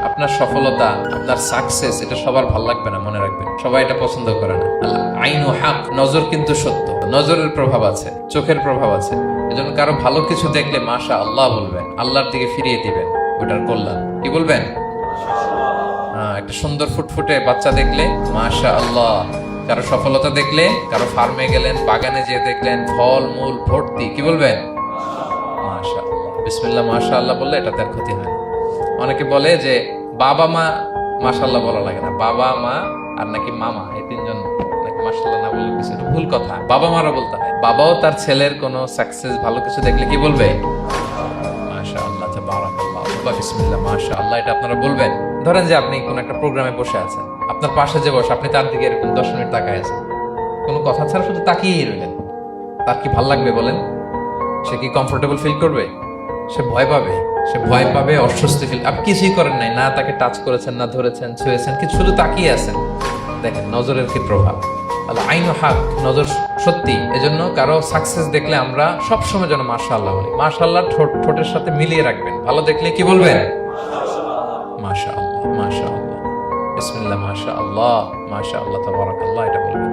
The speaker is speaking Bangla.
আপনার সফলতা, আপনার সাকসেস, এটা সবার ভালো লাগবে না, মনে রাখবেন। সবাই এটা পছন্দ করে না। আইনু হক, নজর কিন্তু সত্য। নজরের প্রভাব আছে, চোখের প্রভাব আছে। এজন্য কারো ভালো কিছু দেখলে মাশা আল্লাহ বলবেন, আল্লাহর দিকে ফিরিয়ে দিবেন ওটার কল্যাণ। কি বলবেন? একটা সুন্দর ফুটফুটে বাচ্চা দেখলে মাশা আল্লাহ। কারো সফলতা দেখলে, কারো ফার্মে গেলেন, বাগানে যেয়ে দেখলেন ফল মূল ভর্তি, কি বলবেন? মাশা আল্লাহ, বিসমিল্লাহ মাশা আল্লাহ বললে এটাতে আর ক্ষতি হয় না। অনেকে বলে যে বাবা মা মাশাআল্লাহ বলা লাগে না, বাবা মা আর নাকি মামা, এই তিনজন নাকি মাশাআল্লাহ না বললে কিছু ভুল কথা। বাবা মারা বলতে হয়। বাবাও তার ছেলের কোনো সাকসেস, ভালো কিছু দেখলে কি বলবে? মাশাআল্লাহ, তাবারাকাল্লাহ, বা বিসমিল্লাহ মাশাআল্লাহ, এটা আপনারা বলবেন। ধরেন যে আপনি কোন একটা প্রোগ্রামে বসে আছেন, আপনার পাশে যে বসে, আপনি তার দিকে এরকম 10 মিনিট তাকায় আছেন, কোনো কথা ছাড়া শুধু তাকিয়েই রইলেন। তার কি ভাল লাগবে বলেন? সে কি কমফোর্টেবল ফিল করবে? সে ভয় পাবে, সে ভয় পাবে, অস্বস্তি ফিল। আপনি কিছুই করেন নাই, না তাকে টাচ করেছেন, না ধরেছেন, ছুঁয়েছেন, কিন্তু শুধু তাকিয়ে আছেন। দেখেন নজরের কি প্রভাব। আল্লাহ আইন হক, নজর সত্যি। এজন্য কারো সাকসেস দেখলে আমরা সবসময় যেন মাশাআল্লাহ বলি। মাশাআল্লাহ ঠোঁটের সাথে মিলিয়ে রাখবেন। ভালো দেখলে কি বলবেন? মাশাআল্লাহ, মাশাআল্লাহ, বিসমিল্লাহ মাশাআল্লাহ, মাশাআল্লাহ, তাবারাকাল্লাহ, এটা বলবেন।